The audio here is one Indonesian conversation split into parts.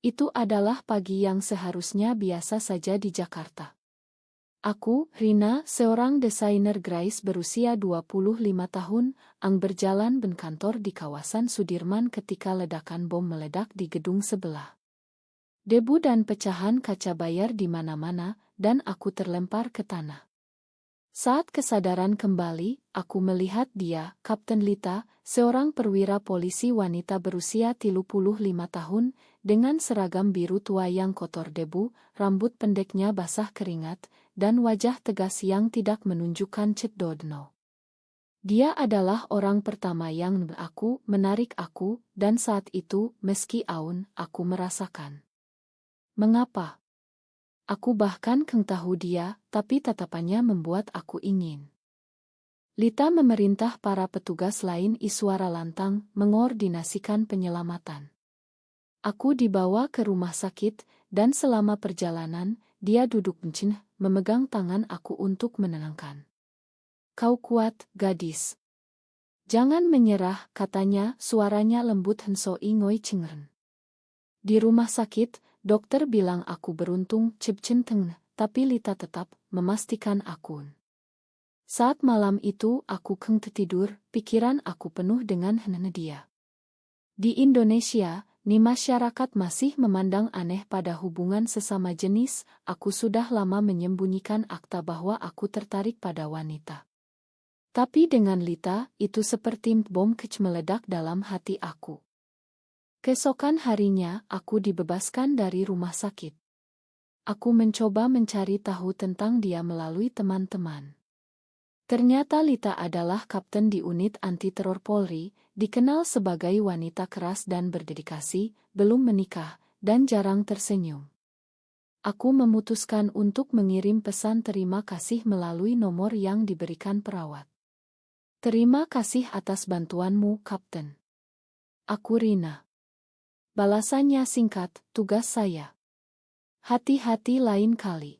Itu adalah pagi yang seharusnya biasa saja di Jakarta. Aku, Rina, seorang desainer grafis berusia 25 tahun, berjalan berkantor di kawasan Sudirman ketika ledakan bom meledak di gedung sebelah. Debu dan pecahan kaca bayar di mana-mana, dan aku terlempar ke tanah. Saat kesadaran kembali, aku melihat dia, Kapten Lita, seorang perwira polisi wanita berusia 35 tahun, dengan seragam biru tua yang kotor debu, rambut pendeknya basah keringat, dan wajah tegas yang tidak menunjukkan cedodno. Dia adalah orang pertama yang menarik aku, dan saat itu, meski aun, aku merasakan. Mengapa? Aku bahkan tahu dia, tapi tatapannya membuat aku ingin. Lita memerintah para petugas lain suara lantang mengordinasikan penyelamatan. Aku dibawa ke rumah sakit, dan selama perjalanan, dia duduk memegang tangan aku untuk menenangkan. Kau kuat, gadis. Jangan menyerah, katanya, suaranya lembut henso ingoi cingren. Di rumah sakit, dokter bilang aku beruntung, tapi Lita tetap memastikan aku. Saat malam itu aku tidur, pikiran aku penuh dengan dia. Di Indonesia, masyarakat masih memandang aneh pada hubungan sesama jenis, aku sudah lama menyembunyikan akta bahwa aku tertarik pada wanita. Tapi dengan Lita, itu seperti bom meledak dalam hati aku. Keesokan harinya, aku dibebaskan dari rumah sakit. Aku mencoba mencari tahu tentang dia melalui teman-teman. Ternyata Lita adalah kapten di unit anti-teror Polri, dikenal sebagai wanita keras dan berdedikasi, belum menikah, dan jarang tersenyum. Aku memutuskan untuk mengirim pesan terima kasih melalui nomor yang diberikan perawat. Terima kasih atas bantuanmu, Kapten. Aku Rina. Balasannya singkat, tugas saya. Hati-hati lain kali.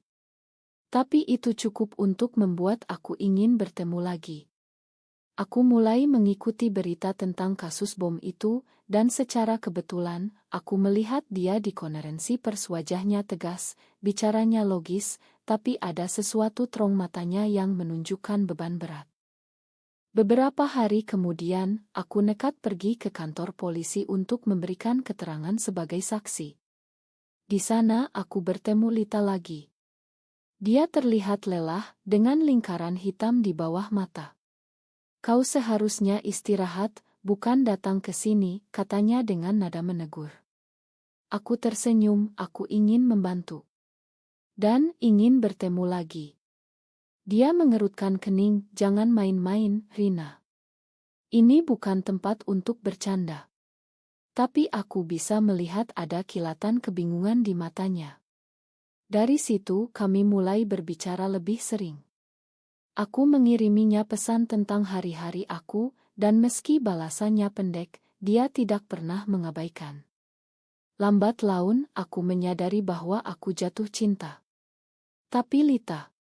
Tapi itu cukup untuk membuat aku ingin bertemu lagi. Aku mulai mengikuti berita tentang kasus bom itu, dan secara kebetulan, aku melihat dia di konferensi pers. Wajahnya tegas, bicaranya logis, tapi ada sesuatu terong matanya yang menunjukkan beban berat. Beberapa hari kemudian, aku nekat pergi ke kantor polisi untuk memberikan keterangan sebagai saksi. Di sana aku bertemu Lita lagi. Dia terlihat lelah, dengan lingkaran hitam di bawah mata. Kau seharusnya istirahat, bukan datang ke sini, katanya dengan nada menegur. Aku tersenyum, aku ingin membantu. Dan ingin bertemu lagi. Dia mengerutkan kening, jangan main-main, Rina. Ini bukan tempat untuk bercanda. Tapi aku bisa melihat ada kilatan kebingungan di matanya. Dari situ kami mulai berbicara lebih sering. Aku mengiriminya pesan tentang hari-hari aku, dan meski balasannya pendek, dia tidak pernah mengabaikan. Lambat laun, aku menyadari bahwa aku jatuh cinta. Tapi Lita.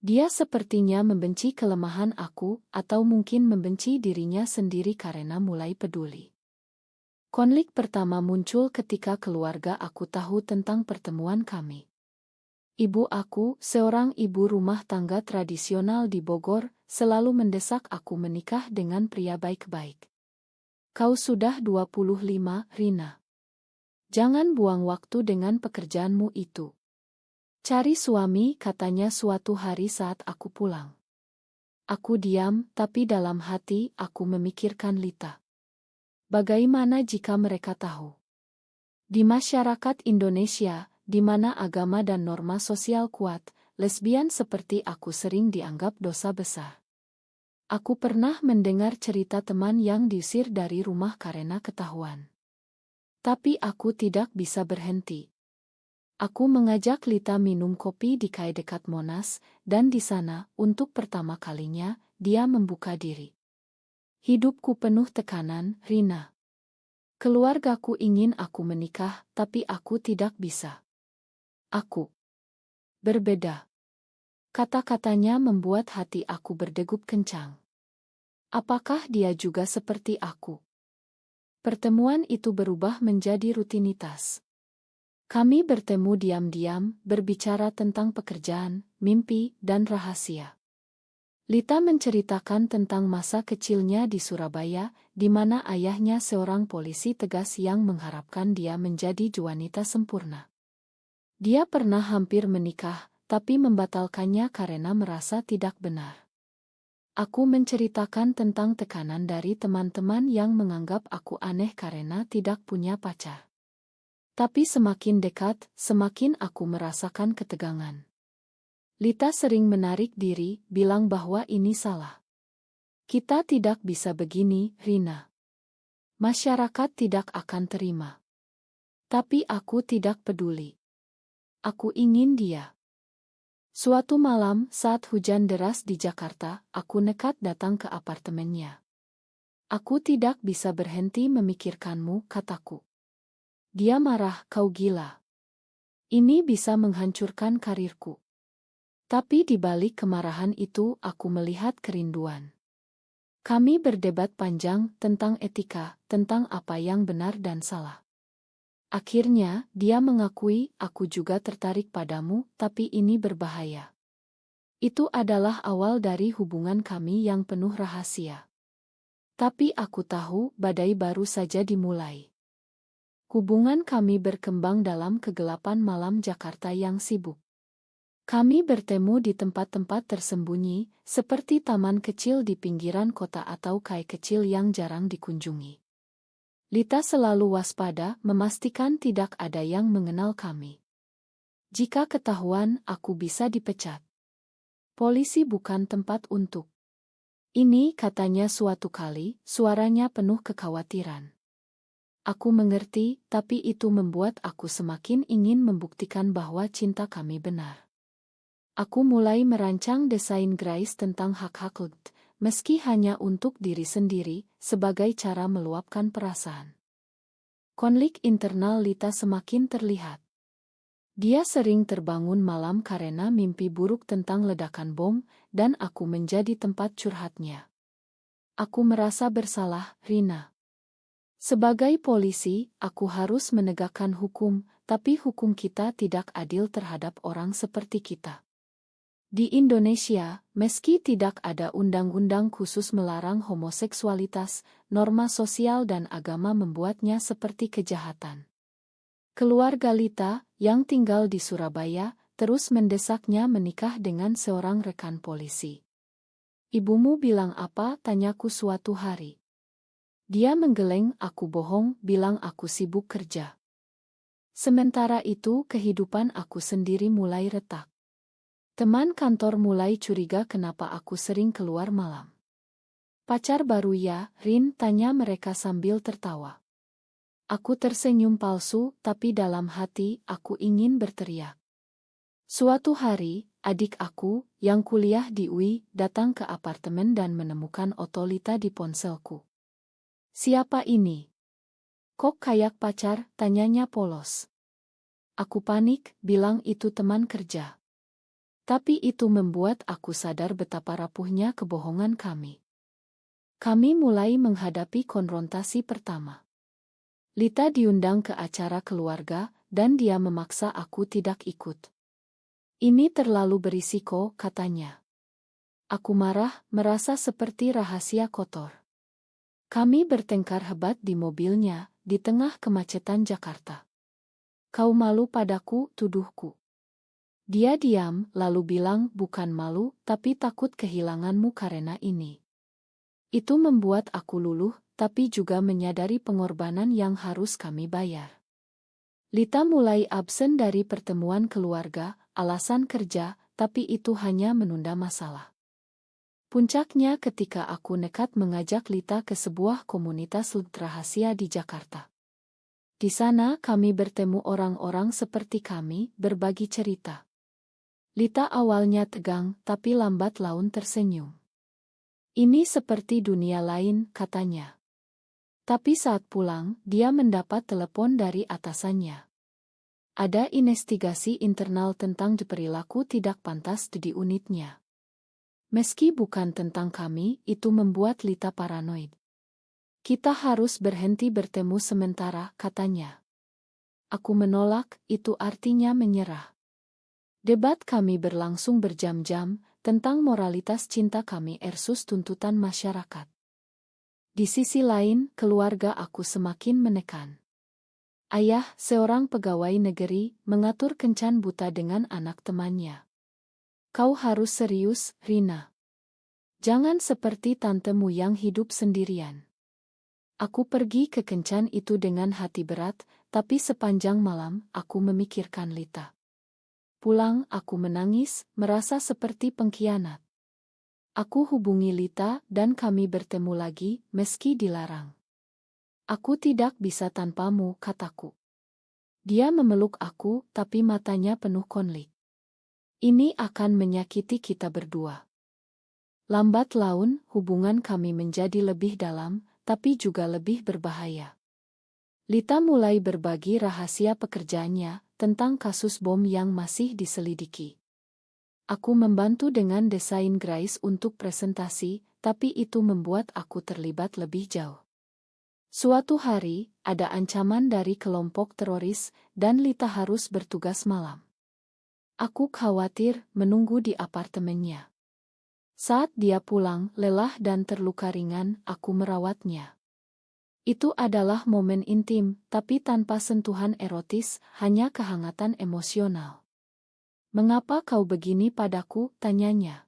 Dia sepertinya membenci kelemahan aku, atau mungkin membenci dirinya sendiri karena mulai peduli. Konflik pertama muncul ketika keluarga aku tahu tentang pertemuan kami. Ibu aku, seorang ibu rumah tangga tradisional di Bogor, selalu mendesak aku menikah dengan pria baik-baik. Kau sudah 25, Rina. Jangan buang waktu dengan pekerjaanmu itu. Cari suami, katanya suatu hari saat aku pulang. Aku diam, tapi dalam hati aku memikirkan Lita. Bagaimana jika mereka tahu? Di masyarakat Indonesia, di mana agama dan norma sosial kuat, lesbian seperti aku sering dianggap dosa besar. Aku pernah mendengar cerita teman yang diusir dari rumah karena ketahuan. Tapi aku tidak bisa berhenti. Aku mengajak Lita minum kopi di kai dekat Monas, dan di sana, untuk pertama kalinya, dia membuka diri. Hidupku penuh tekanan, Rina. Keluargaku ingin aku menikah, tapi aku tidak bisa. Aku berbeda. Kata-katanya membuat hati aku berdegup kencang. Apakah dia juga seperti aku? Pertemuan itu berubah menjadi rutinitas. Kami bertemu diam-diam, berbicara tentang pekerjaan, mimpi, dan rahasia. Lita menceritakan tentang masa kecilnya di Surabaya, di mana ayahnya seorang polisi tegas yang mengharapkan dia menjadi wanita sempurna. Dia pernah hampir menikah, tapi membatalkannya karena merasa tidak benar. Aku menceritakan tentang tekanan dari teman-teman yang menganggap aku aneh karena tidak punya pacar. Tapi semakin dekat, semakin aku merasakan ketegangan. Lita sering menarik diri, bilang bahwa ini salah. Kita tidak bisa begini, Rina. Masyarakat tidak akan terima. Tapi aku tidak peduli. Aku ingin dia. Suatu malam, saat hujan deras di Jakarta, aku nekat datang ke apartemennya. Aku tidak bisa berhenti memikirkanmu, kataku. Dia marah, kau gila. Ini bisa menghancurkan karirku. Tapi di balik kemarahan itu, aku melihat kerinduan. Kami berdebat panjang tentang etika, tentang apa yang benar dan salah. Akhirnya, dia mengakui, aku juga tertarik padamu, tapi ini berbahaya. Itu adalah awal dari hubungan kami yang penuh rahasia. Tapi aku tahu, badai baru saja dimulai. Hubungan kami berkembang dalam kegelapan malam Jakarta yang sibuk. Kami bertemu di tempat-tempat tersembunyi, seperti taman kecil di pinggiran kota atau kai kecil yang jarang dikunjungi. Lita selalu waspada, memastikan tidak ada yang mengenal kami. Jika ketahuan, aku bisa dipecat. Polisi bukan tempat untuk. Ini, katanya suatu kali, suaranya penuh kekhawatiran. Aku mengerti, tapi itu membuat aku semakin ingin membuktikan bahwa cinta kami benar. Aku mulai merancang desain grafis tentang hak-hak LGBT, meski hanya untuk diri sendiri, sebagai cara meluapkan perasaan. Konflik internal Lita semakin terlihat. Dia sering terbangun malam karena mimpi buruk tentang ledakan bom, dan aku menjadi tempat curhatnya. Aku merasa bersalah, Rina. Sebagai polisi, aku harus menegakkan hukum, tapi hukum kita tidak adil terhadap orang seperti kita. Di Indonesia, meski tidak ada undang-undang khusus melarang homoseksualitas, norma sosial dan agama membuatnya seperti kejahatan. Keluarga Lita, yang tinggal di Surabaya, terus mendesaknya menikah dengan seorang rekan polisi. Ibumu bilang apa? Tanyaku suatu hari. Dia menggeleng, aku bohong, bilang aku sibuk kerja. Sementara itu, kehidupan aku sendiri mulai retak. Teman kantor mulai curiga kenapa aku sering keluar malam. Pacar baru ya, Rin? Tanya mereka sambil tertawa. Aku tersenyum palsu, tapi dalam hati, aku ingin berteriak. Suatu hari, adik aku, yang kuliah di UI, datang ke apartemen dan menemukan Otolita di ponselku. Siapa ini? Kok kayak pacar? Tanyanya polos. Aku panik, bilang itu teman kerja. Tapi itu membuat aku sadar betapa rapuhnya kebohongan kami. Kami mulai menghadapi konfrontasi pertama. Lita diundang ke acara keluarga, dan dia memaksa aku tidak ikut. Ini terlalu berisiko, katanya. Aku marah, merasa seperti rahasia kotor. Kami bertengkar hebat di mobilnya, di tengah kemacetan Jakarta. Kau malu padaku, tuduhku. Dia diam, lalu bilang, bukan malu, tapi takut kehilanganmu karena ini. Itu membuat aku luluh, tapi juga menyadari pengorbanan yang harus kami bayar. Lita mulai absen dari pertemuan keluarga, alasan kerja, tapi itu hanya menunda masalah. Puncaknya ketika aku nekat mengajak Lita ke sebuah komunitas rahasia di Jakarta. Di sana kami bertemu orang-orang seperti kami, berbagi cerita. Lita awalnya tegang, tapi lambat laun tersenyum. Ini seperti dunia lain, katanya. Tapi saat pulang, dia mendapat telepon dari atasannya. Ada investigasi internal tentang perilaku tidak pantas di unitnya. Meski bukan tentang kami, itu membuat Lita paranoid. Kita harus berhenti bertemu sementara, katanya. Aku menolak, itu artinya menyerah. Debat kami berlangsung berjam-jam, tentang moralitas cinta kami versus tuntutan masyarakat. Di sisi lain, keluarga aku semakin menekan. Ayah, seorang pegawai negeri, mengatur kencan buta dengan anak temannya. Kau harus serius, Rina. Jangan seperti tantemu yang hidup sendirian. Aku pergi ke kencan itu dengan hati berat, tapi sepanjang malam aku memikirkan Lita. Pulang aku menangis, merasa seperti pengkhianat. Aku hubungi Lita dan kami bertemu lagi, meski dilarang. Aku tidak bisa tanpamu, kataku. Dia memeluk aku, tapi matanya penuh konflik. Ini akan menyakiti kita berdua. Lambat laun, hubungan kami menjadi lebih dalam, tapi juga lebih berbahaya. Lita mulai berbagi rahasia pekerjaannya tentang kasus bom yang masih diselidiki. Aku membantu dengan desain grafis untuk presentasi, tapi itu membuat aku terlibat lebih jauh. Suatu hari, ada ancaman dari kelompok teroris, dan Lita harus bertugas malam. Aku khawatir menunggu di apartemennya. Saat dia pulang, lelah dan terluka ringan, aku merawatnya. Itu adalah momen intim, tapi tanpa sentuhan erotis, hanya kehangatan emosional. "Mengapa kau begini padaku?" tanyanya.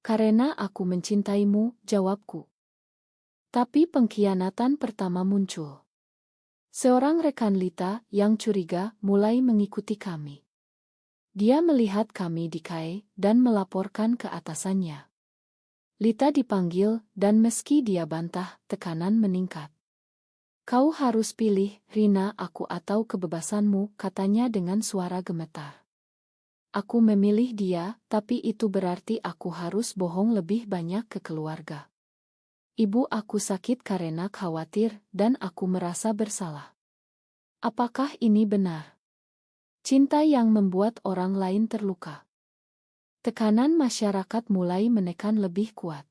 "Karena aku mencintaimu," jawabku. Tapi pengkhianatan pertama muncul. Seorang rekan Lita yang curiga mulai mengikuti kami. Dia melihat kami di KAI dan melaporkan ke atasannya. Lita dipanggil, dan meski dia bantah, tekanan meningkat. "Kau harus pilih, Rina, aku atau kebebasanmu," katanya dengan suara gemetar. Aku memilih dia, tapi itu berarti aku harus bohong lebih banyak ke keluarga. Ibu aku sakit karena khawatir, dan aku merasa bersalah. Apakah ini benar? Cinta yang membuat orang lain terluka. Tekanan masyarakat mulai menekan lebih kuat.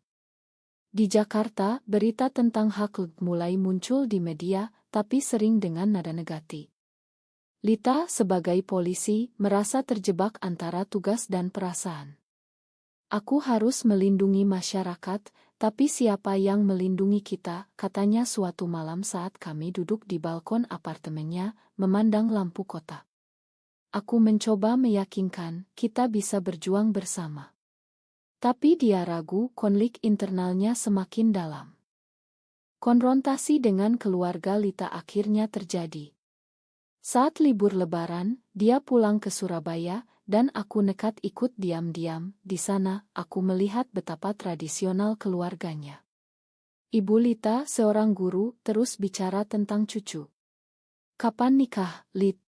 Di Jakarta, berita tentang hak mulai muncul di media, tapi sering dengan nada negatif. Lita sebagai polisi merasa terjebak antara tugas dan perasaan. "Aku harus melindungi masyarakat, tapi siapa yang melindungi kita?" katanya suatu malam saat kami duduk di balkon apartemennya, memandang lampu kota. Aku mencoba meyakinkan, kita bisa berjuang bersama. Tapi dia ragu, konflik internalnya semakin dalam. Konfrontasi dengan keluarga Lita akhirnya terjadi. Saat libur Lebaran, dia pulang ke Surabaya, dan aku nekat ikut diam-diam. Di sana, aku melihat betapa tradisional keluarganya. Ibu Lita, seorang guru, terus bicara tentang cucu. "Kapan nikah, Lit?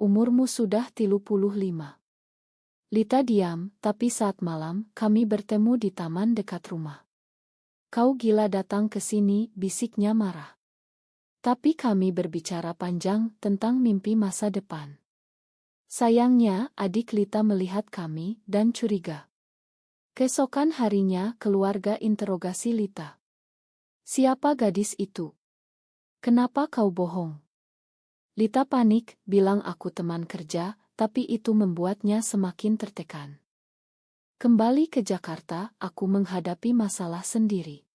Umurmu sudah 35." Lita diam, tapi saat malam, kami bertemu di taman dekat rumah. "Kau gila datang ke sini," bisiknya marah. Tapi kami berbicara panjang tentang mimpi masa depan. Sayangnya, adik Lita melihat kami dan curiga. Keesokan harinya, keluarga interogasi Lita. "Siapa gadis itu? Kenapa kau bohong?" Lita panik, bilang aku teman kerja, tapi itu membuatnya semakin tertekan. Kembali ke Jakarta, aku menghadapi masalah sendiri.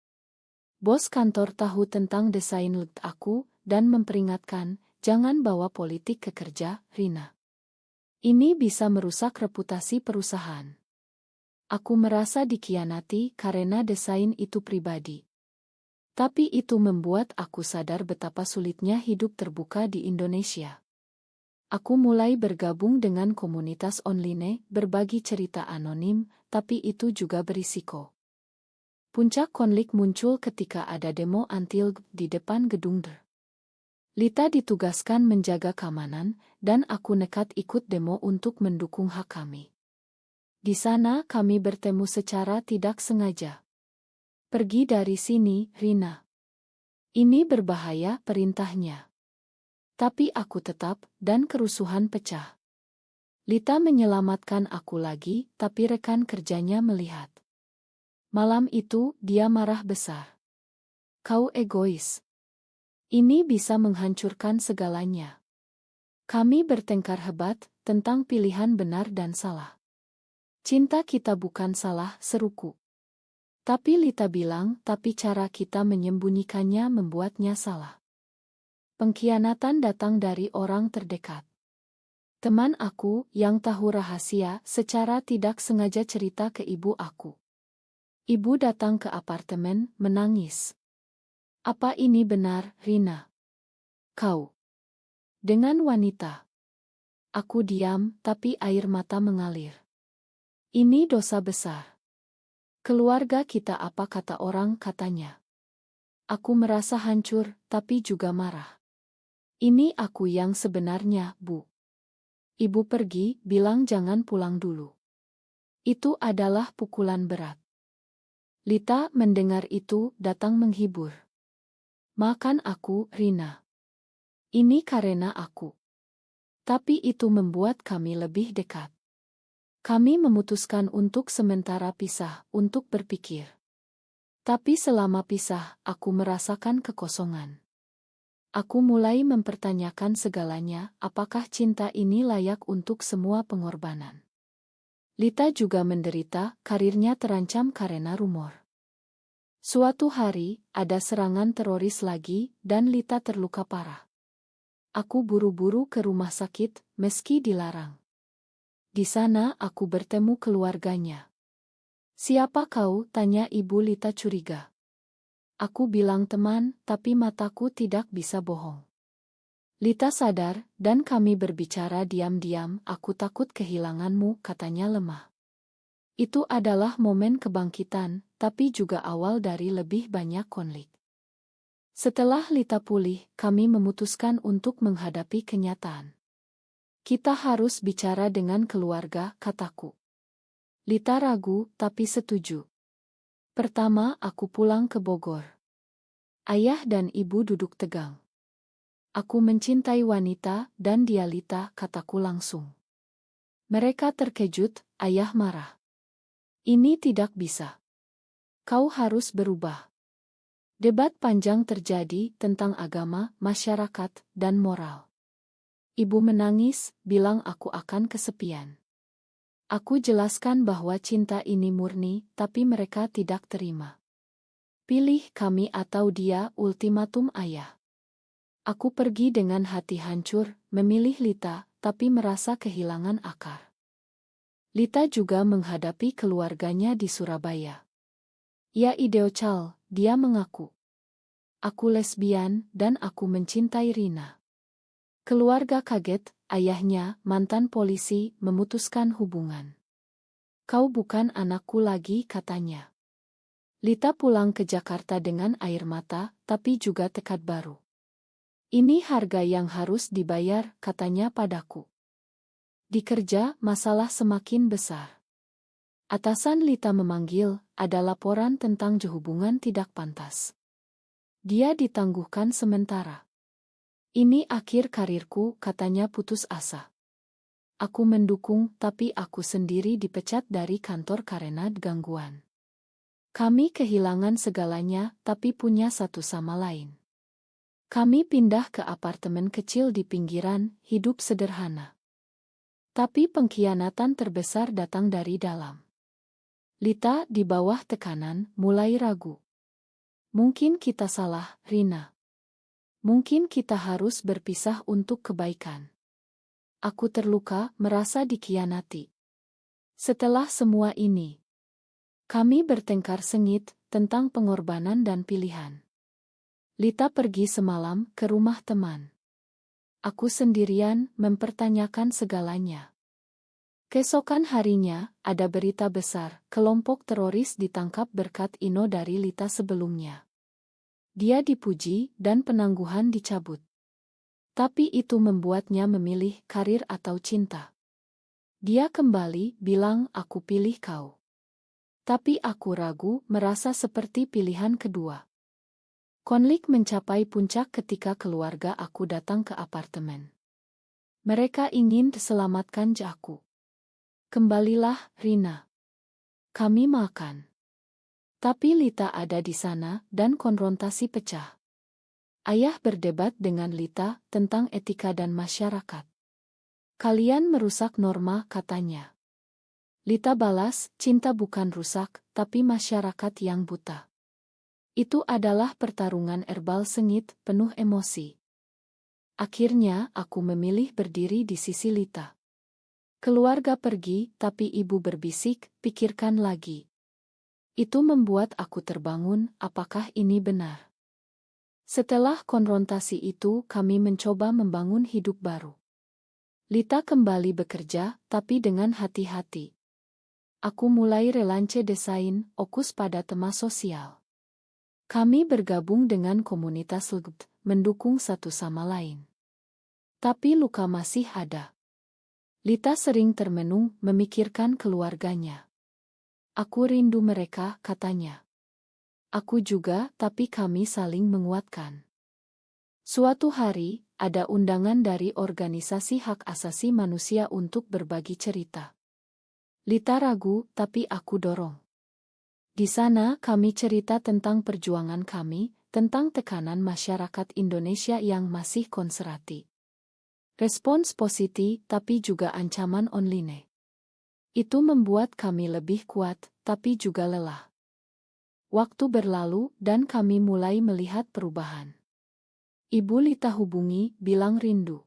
Bos kantor tahu tentang desain aku dan memperingatkan, "Jangan bawa politik ke kerja, Rina. Ini bisa merusak reputasi perusahaan." Aku merasa dikhianati karena desain itu pribadi. Tapi itu membuat aku sadar betapa sulitnya hidup terbuka di Indonesia. Aku mulai bergabung dengan komunitas online, berbagi cerita anonim, tapi itu juga berisiko. Puncak konflik muncul ketika ada demo anti-LGBT di depan gedung DR. Lita ditugaskan menjaga keamanan, dan aku nekat ikut demo untuk mendukung hak kami. Di sana kami bertemu secara tidak sengaja. "Pergi dari sini, Rina. Ini berbahaya," perintahnya. Tapi aku tetap, dan kerusuhan pecah. Lita menyelamatkan aku lagi, tapi rekan kerjanya melihat. Malam itu, dia marah besar. "Kau egois. Ini bisa menghancurkan segalanya." Kami bertengkar hebat tentang pilihan benar dan salah. Cinta kita bukan salah, seruku. Tapi Lita bilang, tapi cara kita menyembunyikannya membuatnya salah. Pengkhianatan datang dari orang terdekat. Teman aku yang tahu rahasia secara tidak sengaja cerita ke ibu aku. Ibu datang ke apartemen, menangis. Apa ini benar, Rina? Kau dengan wanita. Aku diam, tapi air mata mengalir. Ini dosa besar. Keluarga kita, apa kata orang, katanya. Aku merasa hancur, tapi juga marah. Ini aku yang sebenarnya, Bu. Ibu pergi, bilang jangan pulang dulu. Itu adalah pukulan berat. Lita mendengar itu, datang menghibur. Makan aku, Rina. Ini karena aku. Tapi itu membuat kami lebih dekat. Kami memutuskan untuk sementara pisah, untuk berpikir. Tapi selama pisah, aku merasakan kekosongan. Aku mulai mempertanyakan segalanya, apakah cinta ini layak untuk semua pengorbanan. Lita juga menderita, karirnya terancam karena rumor. Suatu hari, ada serangan teroris lagi, dan Lita terluka parah. Aku buru-buru ke rumah sakit, meski dilarang. Di sana aku bertemu keluarganya. Siapa kau? Tanya ibu Lita curiga. Aku bilang teman, tapi mataku tidak bisa bohong. Lita sadar, dan kami berbicara diam-diam. Aku takut kehilanganmu, katanya lemah. Itu adalah momen kebangkitan, tapi juga awal dari lebih banyak konflik. Setelah Lita pulih, kami memutuskan untuk menghadapi kenyataan. Kita harus bicara dengan keluarga, kataku. Lita ragu, tapi setuju. Pertama, aku pulang ke Bogor. Ayah dan ibu duduk tegang. Aku mencintai wanita, dan dia Lita, kataku langsung. Mereka terkejut, ayah marah. Ini tidak bisa. Kau harus berubah. Debat panjang terjadi tentang agama, masyarakat, dan moral. Ibu menangis, bilang aku akan kesepian. Aku jelaskan bahwa cinta ini murni, tapi mereka tidak terima. Pilih kami atau dia, ultimatum ayah. Aku pergi dengan hati hancur, memilih Lita, tapi merasa kehilangan akar. Lita juga menghadapi keluarganya di Surabaya. Ya ideocal, dia mengaku. Aku lesbian, dan aku mencintai Rina. Keluarga kaget, ayahnya, mantan polisi, memutuskan hubungan. Kau bukan anakku lagi, katanya. Lita pulang ke Jakarta dengan air mata, tapi juga tekad baru. Ini harga yang harus dibayar, katanya padaku. Di kerja, masalah semakin besar. Atasan Lita memanggil, ada laporan tentang hubungan tidak pantas. Dia ditangguhkan sementara. Ini akhir karirku, katanya putus asa. Aku mendukung, tapi aku sendiri dipecat dari kantor karena gangguan. Kami kehilangan segalanya, tapi punya satu sama lain. Kami pindah ke apartemen kecil di pinggiran, hidup sederhana. Tapi pengkhianatan terbesar datang dari dalam. Lita di bawah tekanan, mulai ragu. Mungkin kita salah, Rina. Mungkin kita harus berpisah untuk kebaikan. Aku terluka, merasa dikhianati. Setelah semua ini, kami bertengkar sengit tentang pengorbanan dan pilihan. Lita pergi semalam ke rumah teman. Aku sendirian mempertanyakan segalanya. Keesokan harinya, ada berita besar, kelompok teroris ditangkap berkat ino dari Lita sebelumnya. Dia dipuji dan penangguhan dicabut. Tapi itu membuatnya memilih karir atau cinta. Dia kembali, bilang aku pilih kau. Tapi aku ragu, merasa seperti pilihan kedua. Konflik mencapai puncak ketika keluarga aku datang ke apartemen. Mereka ingin selamatkan aku. Kembalilah, Rina. Kami makan. Tapi Lita ada di sana dan konfrontasi pecah. Ayah berdebat dengan Lita tentang etika dan masyarakat. Kalian merusak norma, katanya. Lita balas, cinta bukan rusak, tapi masyarakat yang buta. Itu adalah pertarungan verbal sengit, penuh emosi. Akhirnya, aku memilih berdiri di sisi Lita. Keluarga pergi, tapi ibu berbisik, pikirkan lagi. Itu membuat aku terbangun, apakah ini benar? Setelah konfrontasi itu, kami mencoba membangun hidup baru. Lita kembali bekerja, tapi dengan hati-hati. Aku mulai relance desain, fokus pada tema sosial. Kami bergabung dengan komunitas LGBT, mendukung satu sama lain. Tapi luka masih ada. Lita sering termenung, memikirkan keluarganya. Aku rindu mereka, katanya. Aku juga, tapi kami saling menguatkan. Suatu hari, ada undangan dari organisasi hak asasi manusia untuk berbagi cerita. Lita ragu, tapi aku dorong. Di sana kami cerita tentang perjuangan kami, tentang tekanan masyarakat Indonesia yang masih konservatif. Respons positif, tapi juga ancaman online. Itu membuat kami lebih kuat, tapi juga lelah. Waktu berlalu, dan kami mulai melihat perubahan. Ibu Lita hubungi, bilang rindu.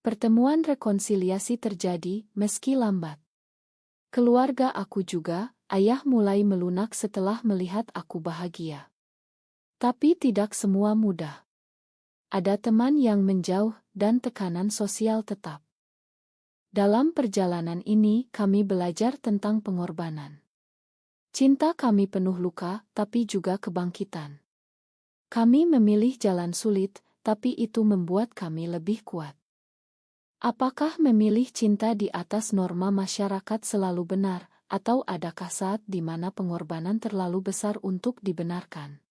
Pertemuan rekonsiliasi terjadi, meski lambat. Keluarga aku juga, ayah mulai melunak setelah melihat aku bahagia. Tapi tidak semua mudah. Ada teman yang menjauh, dan tekanan sosial tetap. Dalam perjalanan ini, kami belajar tentang pengorbanan. Cinta kami penuh luka, tapi juga kebangkitan. Kami memilih jalan sulit, tapi itu membuat kami lebih kuat. Apakah memilih cinta di atas norma masyarakat selalu benar, atau adakah saat di mana pengorbanan terlalu besar untuk dibenarkan?